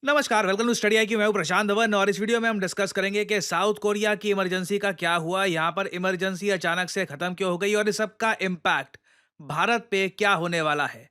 नमस्कार, welcome to Study I Q. मैं हूं प्रशांत धवन और इस वीडियो में हम डिस्कस करेंगे कि साउथ कोरिया की इमरजेंसी का क्या हुआ, यहाँ पर इमरजेंसी अचानक से खत्म क्यों हो गई और इस सब का इम्पैक्ट भारत पे क्या होने वाला है।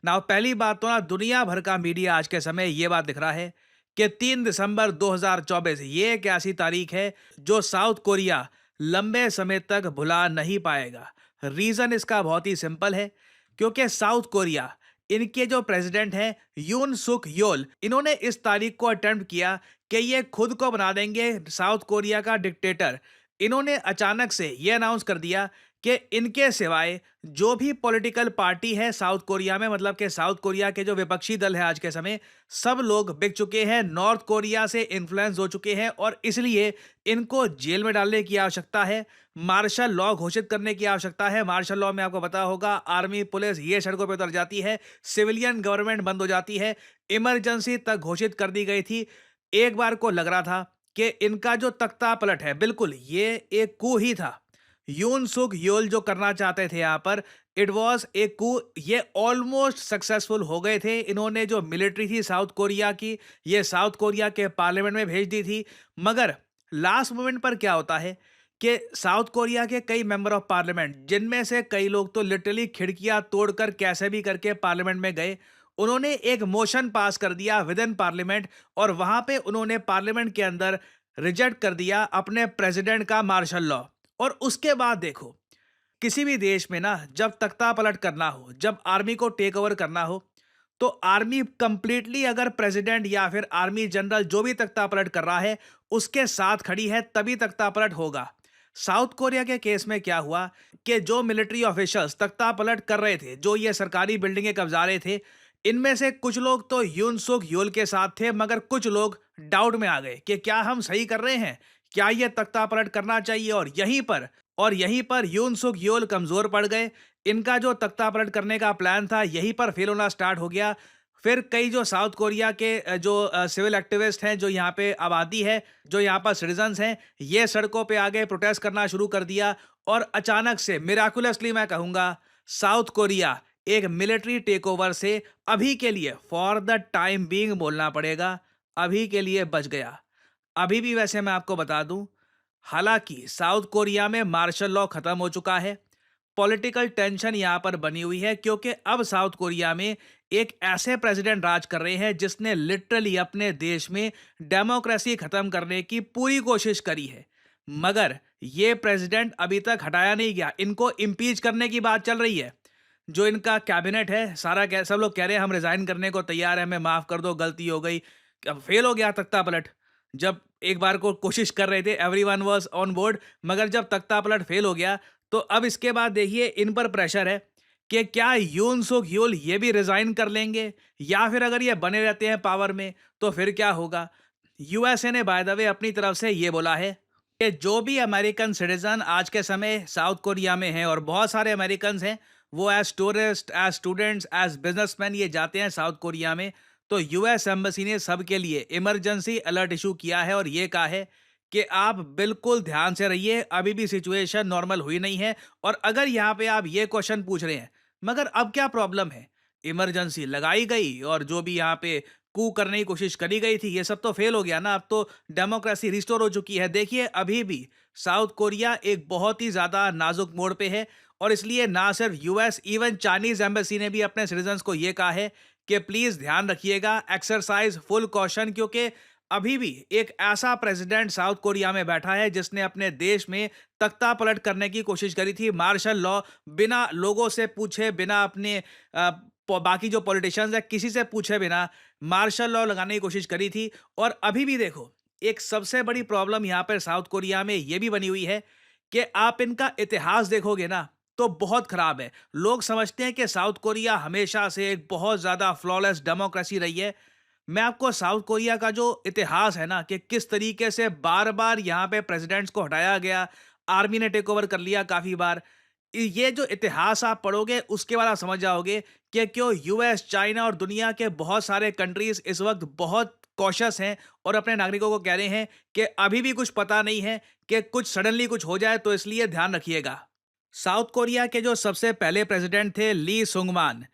ना पहली बात तो ना दुनिया भर का मीडिया आज के समय ये बात दिख रहा है कि 3 दिसंबर 2024 ये एक ऐसी तारीख है जो साउथ कोरिया लंबे समय तक भुला नहीं पाएगा। रीजन इसका बहुत ही सिंपल है, क्योंकि साउथ कोरिया, इनके जो प्रेसिडेंट हैं यून सुक योल, इन्होंने इस तारीख को अटेम्प्ट किया कि ये खुद को बना देंगे साउथ कोरिया का डिक्टेटर। इन्होंने अचानक से ये अनाउंस कर दिया कि इनके सिवाय जो भी पॉलिटिकल पार्टी है साउथ कोरिया में, मतलब कि साउथ कोरिया के जो विपक्षी दल है आज के समय, सब लोग बिक चुके हैं, नॉर्थ कोरिया से इन्फ्लुएंस हो चुके हैं और इसलिए इनको जेल में डालने की आवश्यकता है। मार्शल लॉ घोषित करने की आवश्यकता है। मार्शल लॉ में आपको पता होगा, आर्मी पुलिस ये सड़कों पर उतर जाती है, सिविलियन गवर्नमेंट बंद हो जाती है, इमरजेंसी तक घोषित कर दी गई थी। एक बार को लग रहा था कि इनका जो तख्ता पलट है, बिल्कुल ये एक कू ही था। यून सुक योल जो करना चाहते थे यहाँ पर, इट वॉज ए कू। ये ऑलमोस्ट सक्सेसफुल हो गए थे। इन्होंने जो मिलिट्री थी साउथ कोरिया की, ये साउथ कोरिया के पार्लियामेंट में भेज दी थी। मगर लास्ट मोमेंट पर क्या होता है कि साउथ कोरिया के कई मेंबर ऑफ पार्लियामेंट, जिनमें से कई लोग तो लिटरली खिड़कियां तोड़कर कैसे भी करके पार्लियामेंट में गए, उन्होंने एक मोशन पास कर दिया विद इन पार्लियामेंट और वहां पे उन्होंने पार्लियामेंट के अंदर रिजेक्ट कर दिया अपने प्रेसिडेंट का मार्शल लॉ। और उसके बाद देखो, किसी भी देश में ना जब तख्ता पलट करना हो, जब आर्मी को टेक ओवर करना हो, तो आर्मी कंप्लीटली अगर प्रेसिडेंट या फिर आर्मी जनरल जो भी तख्ता पलट कर रहा है उसके साथ खड़ी है, तभी तख्ता पलट होगा। साउथ कोरिया के केस में क्या हुआ कि जो मिलिट्री ऑफिशियल्स तख्ता पलट कर रहे थे, जो ये सरकारी बिल्डिंगें कब्जा रहे थे, इनमें से कुछ लोग तो यून सुक योल के साथ थे, मगर कुछ लोग डाउट में आ गए कि क्या हम सही कर रहे हैं, क्या ये तख्ता पलट करना चाहिए। और यहीं पर यून सुक योल कमजोर पड़ गए। इनका जो तख्ता पलट करने का प्लान था यहीं पर फेल होना स्टार्ट हो गया। फिर कई जो साउथ कोरिया के जो सिविल एक्टिविस्ट हैं, जो यहाँ पे आबादी है, जो यहाँ पर सिटीजन्स हैं, ये सड़कों पे आ गए, प्रोटेस्ट करना शुरू कर दिया। और अचानक से मिराकुलसली मैं कहूँगा, साउथ कोरिया एक मिलिट्री टेक ओवर से अभी के लिए, फॉर द टाइम बीइंग बोलना पड़ेगा, अभी के लिए बच गया। अभी भी वैसे मैं आपको बता दूं, हालांकि साउथ कोरिया में मार्शल लॉ खत्म हो चुका है, पॉलिटिकल टेंशन यहां पर बनी हुई है, क्योंकि अब साउथ कोरिया में एक ऐसे प्रेसिडेंट राज कर रहे हैं जिसने लिटरली अपने देश में डेमोक्रेसी खत्म करने की पूरी कोशिश करी है। मगर ये प्रेसिडेंट अभी तक हटाया नहीं गया। इनको इम्पीच करने की बात चल रही है। जो इनका कैबिनेट है सारा, सब लोग कह रहे हैं हम रिजाइन करने को तैयार है, हमें माफ कर दो, गलती हो गई। अब फेल हो गया तख्ता पलट। जब एक बार को कोशिश कर रहे थे, एवरीवन वाज ऑन बोर्ड, मगर जब तख्ता पलट फेल हो गया, तो अब इसके बाद देखिए इन पर प्रेशर है कि क्या यून सुक यूल ये भी रिजाइन कर लेंगे, या फिर अगर ये बने रहते हैं पावर में तो फिर क्या होगा। यूएसए ने बाय द वे अपनी तरफ से ये बोला है कि जो भी अमेरिकन सिटीजन आज के समय साउथ कोरिया में हैं, और बहुत सारे अमेरिकन हैं, वो as tourist, as students, as businessman ये जाते हैं साउथ कोरिया में, तो यूएस एम्बेसी ने सबके लिए इमरजेंसी अलर्ट इशू किया है और ये कहा है कि आप बिल्कुल ध्यान से रहिए, अभी भी सिचुएशन नॉर्मल हुई नहीं है। और अगर यहाँ पे आप ये क्वेश्चन पूछ रहे हैं, मगर अब क्या प्रॉब्लम है, इमरजेंसी लगाई गई और जो भी यहाँ पे कू करने की कोशिश करी गई थी, ये सब तो फेल हो गया ना, अब तो डेमोक्रेसी रिस्टोर हो चुकी है। देखिए अभी भी साउथ कोरिया एक बहुत ही ज्यादा नाजुक मोड़ पे है, और इसलिए ना सिर्फ यूएस, इवन चाइनीज एम्बेसी ने भी अपने सिटीजन्स को ये कहा है कि प्लीज ध्यान रखिएगा, एक्सरसाइज फुल कॉशन, क्योंकि अभी भी एक ऐसा प्रेसिडेंट साउथ कोरिया में बैठा है जिसने अपने देश में तख्ता पलट करने की कोशिश करी थी। मार्शल लॉ बिना लोगों से पूछे, बिना अपने बाकी जो पॉलिटिशियंस है किसी से पूछे बिना मार्शल लॉ लगाने की कोशिश करी थी। और अभी भी देखो, एक सबसे बड़ी प्रॉब्लम यहाँ पर साउथ कोरिया में ये भी बनी हुई है कि आप इनका इतिहास देखोगे ना तो बहुत खराब है। लोग समझते हैं कि साउथ कोरिया हमेशा से एक बहुत ज्यादा फ्लॉलेस डेमोक्रेसी रही है। मैं आपको साउथ कोरिया का जो इतिहास है ना, कि किस तरीके से बार बार यहाँ पे प्रेसिडेंट्स को हटाया गया, आर्मी ने टेक ओवर कर लिया काफी बार, ये जो इतिहास आप पढ़ोगे उसके बाद आप समझ जाओगे कि क्यों यूएस, चाइना और दुनिया के बहुत सारे कंट्रीज इस वक्त बहुत कॉशस हैं और अपने नागरिकों को कह रहे हैं कि अभी भी कुछ पता नहीं है, कि कुछ सडनली कुछ हो जाए, तो इसलिए ध्यान रखिएगा। साउथ कोरिया के जो सबसे पहले प्रेसिडेंट थे ली सुंगमान,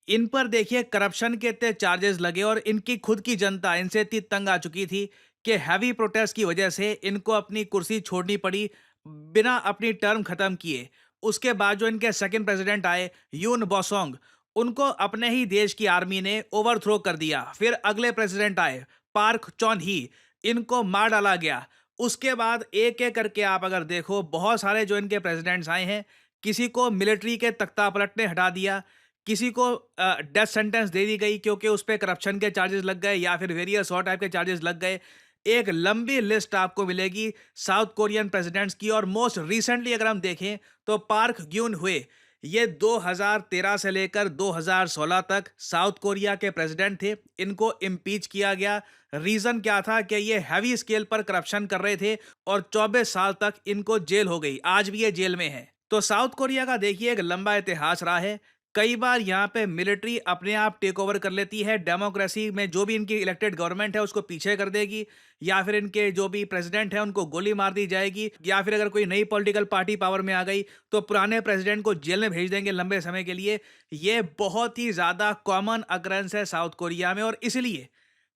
इन पर देखिए करप्शन के इतने चार्जेस लगे और इनकी खुद की जनता इनसे इतनी तंग आ चुकी थी कि हैवी प्रोटेस्ट की वजह से इनको अपनी कुर्सी छोड़नी पड़ी बिना अपनी टर्म खत्म किए। उसके बाद जो इनके सेकंड प्रेसिडेंट आए, यून बोसोंग, उनको अपने ही देश की आर्मी ने ओवरथ्रो कर दिया। फिर अगले प्रेसिडेंट आए, पार्क चौन ही, इनको मार डाला गया। उसके बाद एक एक करके आप अगर देखो बहुत सारे जो इनके प्रेसिडेंट्स आए हैं, किसी को मिलिट्री के तख्तापलट ने हटा दिया, किसी को डेथ सेंटेंस दे दी गई क्योंकि उस पे करप्शन के चार्जेस लग गए या फिर वेरियस और टाइप के चार्जेस लग गए। एक लंबी लिस्ट आपको मिलेगी साउथ कोरियन प्रेसिडेंट्स की। और मोस्ट रिसेंटली अगर हम देखें तो पार्क ग्यून हुए, ये 2013 से लेकर 2016 तक साउथ कोरिया के प्रेसिडेंट थे। इनको इम्पीच किया गया। रीजन क्या था कि ये हैवी स्केल पर करप्शन कर रहे थे और 24 साल तक इनको जेल हो गई। आज भी ये जेल में है। तो साउथ कोरिया का देखिए एक लंबा इतिहास रहा है। कई बार यहाँ पे मिलिट्री अपने आप टेक ओवर कर लेती है। डेमोक्रेसी में जो भी इनकी इलेक्टेड गवर्नमेंट है उसको पीछे कर देगी, या फिर इनके जो भी प्रेसिडेंट है उनको गोली मार दी जाएगी, या फिर अगर कोई नई पॉलिटिकल पार्टी पावर में आ गई तो पुराने प्रेसिडेंट को जेल में भेज देंगे लंबे समय के लिए। ये बहुत ही ज़्यादा कॉमन अकरेंस है साउथ कोरिया में। और इसलिए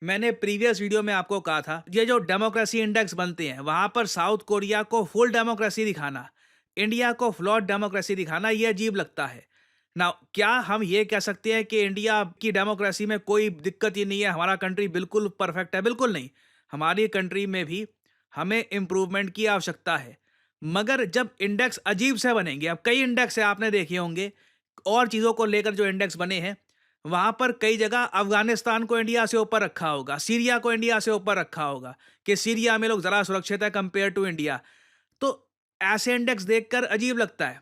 मैंने प्रीवियस वीडियो में आपको कहा था, ये जो डेमोक्रेसी इंडेक्स बनते हैं वहां पर साउथ कोरिया को फुल डेमोक्रेसी दिखाना, इंडिया को फ्लॉड डेमोक्रेसी दिखाना, ये अजीब लगता है ना। क्या हम ये कह सकते हैं कि इंडिया की डेमोक्रेसी में कोई दिक्कत ही नहीं है, हमारा कंट्री बिल्कुल परफेक्ट है? बिल्कुल नहीं। हमारी कंट्री में भी हमें इम्प्रूवमेंट की आवश्यकता है। मगर जब इंडेक्स अजीब से बनेंगे, अब कई इंडेक्स है आपने देखे होंगे और चीज़ों को लेकर जो इंडेक्स बने हैं, वहां पर कई जगह अफगानिस्तान को इंडिया से ऊपर रखा होगा, सीरिया को इंडिया से ऊपर रखा होगा कि सीरिया में लोग ज़रा सुरक्षित है कंपेयर टू इंडिया। तो ऐसे इंडेक्स देखकर अजीब लगता है।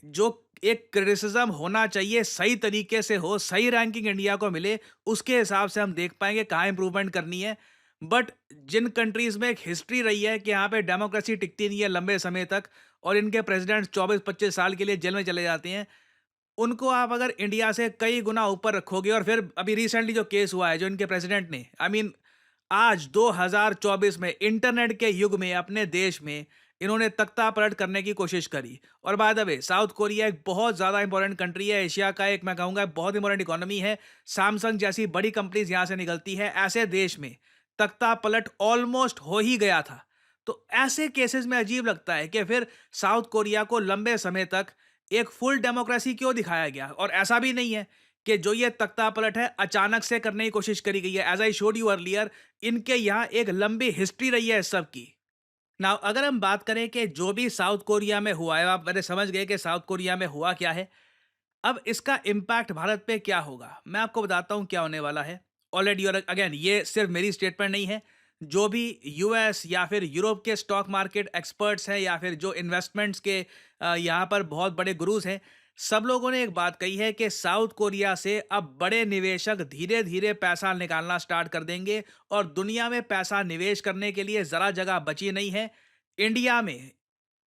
जो एक क्रिटिसिज्म होना चाहिए सही तरीके से हो, सही रैंकिंग इंडिया को मिले, उसके हिसाब से हम देख पाएंगे कहाँ इंप्रूवमेंट करनी है। बट जिन कंट्रीज में एक हिस्ट्री रही है कि यहाँ पे डेमोक्रेसी टिकती नहीं है लंबे समय तक और इनके प्रेसिडेंट 24-25 साल के लिए जेल में चले जाते हैं, उनको आप अगर इंडिया से कई गुना ऊपर रखोगे। और फिर अभी रिसेंटली जो केस हुआ है जो इनके प्रेसिडेंट ने, आई मीन आज 2024 में इंटरनेट के युग में अपने देश में इन्होंने तख्ता पलट करने की कोशिश करी। और by the way south Korea एक बहुत ज़्यादा इंपॉर्टेंट कंट्री है, एशिया का एक मैं कहूँगा बहुत इंपॉर्टेंट इकोनॉमी है। सैमसंग जैसी बड़ी कंपनीज यहाँ से निकलती है। ऐसे देश में तख्ता पलट ऑलमोस्ट हो ही गया था। तो ऐसे केसेस में अजीब लगता है कि फिर साउथ कोरिया को लंबे समय तक एक फुल डेमोक्रेसी क्यों दिखाया गया। और ऐसा भी नहीं है कि जो ये तख्ता पलट है अचानक से करने की कोशिश करी गई है। As I showed you earlier, इनके यहाँ एक लंबी हिस्ट्री रही है इस सब की। नाउ अगर हम बात करें कि जो भी साउथ कोरिया में हुआ है, आप मैंने समझ गए कि साउथ कोरिया में हुआ क्या है। अब इसका इम्पैक्ट भारत पे क्या होगा, मैं आपको बताता हूँ क्या होने वाला है ऑलरेडी। और अगेन ये सिर्फ मेरी स्टेटमेंट नहीं है, जो भी यूएस या फिर यूरोप के स्टॉक मार्केट एक्सपर्ट्स हैं या फिर जो इन्वेस्टमेंट्स के यहाँ पर बहुत बड़े गुरुज हैं, सब लोगों ने एक बात कही है कि साउथ कोरिया से अब बड़े निवेशक धीरे धीरे पैसा निकालना स्टार्ट कर देंगे और दुनिया में पैसा निवेश करने के लिए ज़रा जगह बची नहीं है। इंडिया में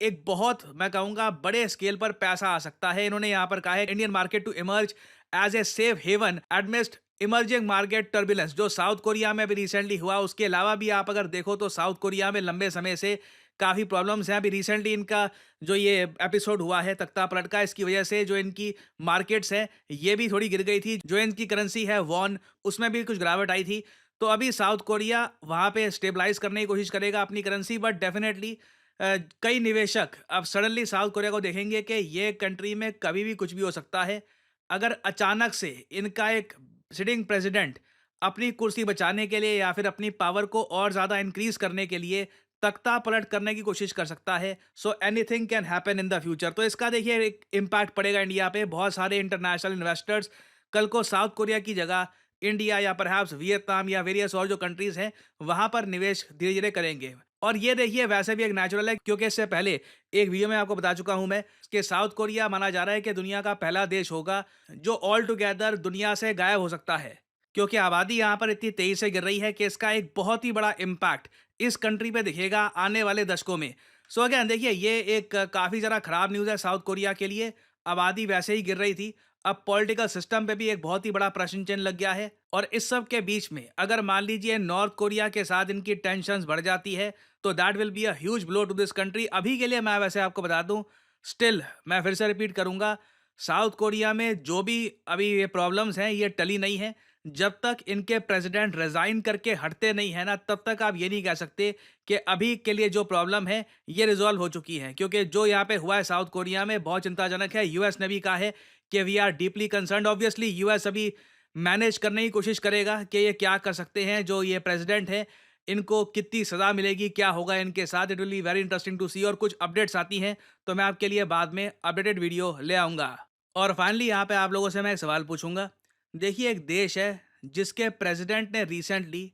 एक बहुत मैं कहूँगा बड़े स्केल पर पैसा आ सकता है। इन्होंने यहाँ पर कहा है Indian market to emerge as a safe haven amidst emerging market turbulence, जो साउथ कोरिया में भी रिसेंटली हुआ। उसके अलावा भी आप अगर देखो तो साउथ कोरिया में लंबे समय से काफ़ी प्रॉब्लम्स हैं। अभी रिसेंटली इनका जो ये एपिसोड हुआ है तख्ता पलट का, इसकी वजह से जो इनकी मार्केट्स हैं ये भी थोड़ी गिर गई थी। जो इनकी करेंसी है वॉन, उसमें भी कुछ गिरावट आई थी। तो अभी साउथ कोरिया वहाँ पे स्टेबलाइज करने की कोशिश करेगा अपनी करेंसी। बट डेफिनेटली कई निवेशक अब सडनली साउथ कोरिया को देखेंगे कि ये कंट्री में कभी भी कुछ भी हो सकता है। अगर अचानक से इनका एक सिटिंग प्रेसिडेंट अपनी कुर्सी बचाने के लिए या फिर अपनी पावर को और ज़्यादा इंक्रीज करने के लिए तख्ता पलट करने की कोशिश कर सकता है, so anything can happen in the future. तो इसका देखिए एक इम्पैक्ट पड़ेगा इंडिया पे। बहुत सारे इंटरनेशनल इन्वेस्टर्स कल को साउथ कोरिया की जगह इंडिया या परहैप्स वियतनाम या वेरियस और जो कंट्रीज हैं वहां पर निवेश धीरे धीरे करेंगे। और ये देखिए वैसे भी एक नेचुरल है, क्योंकि इससे पहले एक वीडियो में आपको बता चुका हूं मैं कि साउथ कोरिया माना जा रहा है कि दुनिया का पहला देश होगा जो ऑल टुगेदर दुनिया से गायब हो सकता है, क्योंकि आबादी यहाँ पर इतनी तेजी से गिर रही है कि इसका एक बहुत ही बड़ा इम्पैक्ट इस कंट्री पे दिखेगा आने वाले दशकों में। सो अगेन देखिए ये एक काफ़ी ज़रा खराब न्यूज़ है साउथ कोरिया के लिए। आबादी वैसे ही गिर रही थी, अब पॉलिटिकल सिस्टम पे भी एक बहुत ही बड़ा प्रश्न चिन्ह लग गया है। और इस सब के बीच में अगर मान लीजिए नॉर्थ कोरिया के साथ इनकी टेंशन्स बढ़ जाती है तो that will be a huge blow to this country. अभी के लिए मैं वैसे आपको बता दूं, स्टिल मैं फिर से रिपीट करूंगा, साउथ कोरिया में जो भी अभी ये प्रॉब्लम्स हैं ये टली नहीं है। जब तक इनके प्रेसिडेंट रिजाइन करके हटते नहीं है ना, तब तक आप ये नहीं कह सकते कि अभी के लिए जो प्रॉब्लम है ये रिजॉल्व हो चुकी है, क्योंकि जो यहाँ पे हुआ है साउथ कोरिया में बहुत चिंताजनक है। यूएस ने भी कहा है कि we are deeply concerned. Obviously US अभी मैनेज करने की कोशिश करेगा कि ये क्या कर सकते हैं, जो ये प्रेसिडेंट है इनको कितनी सजा मिलेगी, क्या होगा इनके साथ। It will be very interesting to see. और कुछ अपडेट्स आती हैं तो मैं आपके लिए बाद में अपडेटेड वीडियो ले आऊँगा। और फाइनली यहाँ पे आप लोगों से मैं एक सवाल पूछूंगा। देखिए, एक देश है जिसके प्रेसिडेंट ने रिसेंटली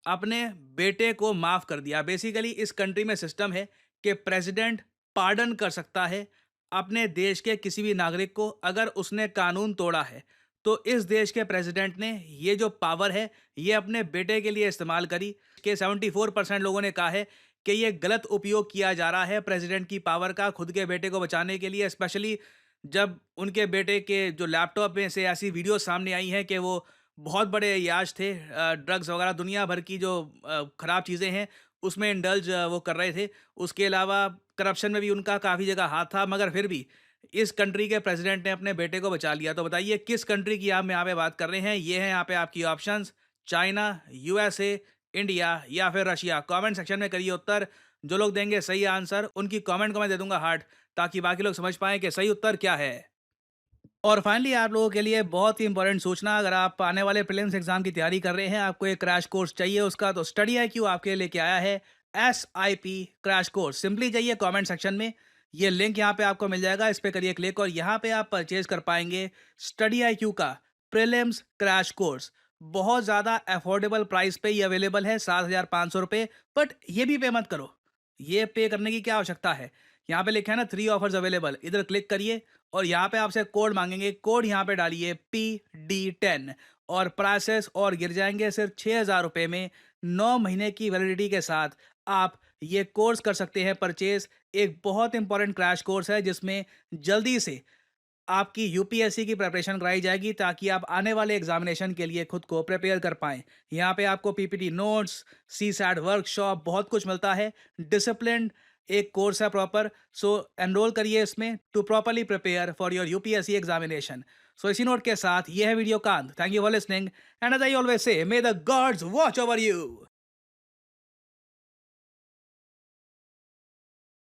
अपने बेटे को माफ कर दिया। बेसिकली इस कंट्री में सिस्टम है कि प्रेसिडेंट पार्डन कर सकता है अपने देश के किसी भी नागरिक को अगर उसने कानून तोड़ा है। तो इस देश के प्रेसिडेंट ने ये जो पावर है ये अपने बेटे के लिए इस्तेमाल करी। के 74% लोगों ने कहा है कि ये गलत उपयोग किया जा रहा है प्रेसिडेंट की पावर का खुद के बेटे को बचाने के लिए। स्पेशली जब उनके बेटे के जो लैपटॉप में से ऐसी वीडियो सामने आई हैं कि वो बहुत बड़े याश थे, ड्रग्स वगैरह दुनिया भर की जो खराब चीज़ें हैं उसमें इंडल्ज वो कर रहे थे। उसके अलावा करप्शन में भी उनका काफ़ी जगह हाथ था, मगर फिर भी इस कंट्री के प्रेसिडेंट ने अपने बेटे को बचा लिया। तो बताइए किस कंट्री की आप यहाँ पे बात कर रहे हैं। ये है यहाँ पे आपकी ऑप्शंस: चाइना, यूएसए, इंडिया या फिर रशिया। कमेंट सेक्शन में करिए उत्तर। जो लोग देंगे सही आंसर उनकी कमेंट को मैं दे दूंगा हार्ट, ताकि बाकी लोग समझ पाएं कि सही उत्तर क्या है। और फाइनली आप लोगों के लिए बहुत ही इंपॉर्टेंट सूचना: अगर आप आने वाले प्रीलिम्स एग्जाम की तैयारी कर रहे हैं, आपको एक क्रैश कोर्स चाहिए उसका, तो स्टडी IQ आपके लिए लेके आया है SIP क्रैश कोर्स। सिंपली जाइए कमेंट सेक्शन में, ये लिंक यहाँ पे आपको मिल जाएगा, इस पे करिए क्लिक और यहाँ पे आप परचेज कर पाएंगे स्टडी IQ का प्रीलिम्स क्रैश कोर्स। बहुत ज़्यादा अफोर्डेबल प्राइस पे ये अवेलेबल है, 7,500 रुपये। बट ये भी पे मत करो, ये पे करने की क्या आवश्यकता है। यहाँ पे लिखा है ना 3 ऑफर्स अवेलेबल, इधर क्लिक करिए और यहाँ पे आपसे कोड मांगेंगे। कोड यहाँ पे डालिए PD10 और प्राइसेस और गिर जाएंगे सिर्फ 6,000 रुपये में। 9 महीने की वैलिडिटी के साथ आप ये कोर्स कर सकते हैं परचेज। एक बहुत इंपॉर्टेंट क्रैश कोर्स है जिसमें जल्दी से आपकी यूपीएससी की प्रिपरेशन कराई जाएगी, ताकि आप आने वाले एग्जामिनेशन के लिए खुद को प्रिपेयर कर पाएं। यहाँ पे आपको पीपीटी नोट्स, CSAT वर्कशॉप, बहुत कुछ मिलता है। डिसिप्लिन एक कोर्स है प्रॉपर। सो एनरोल करिए इसमें to properly prepare for your UPSC examination. So इसी नोट के साथ ये है वीडियो कांत। Thank you for listening and as I always say, may the gods watch over you.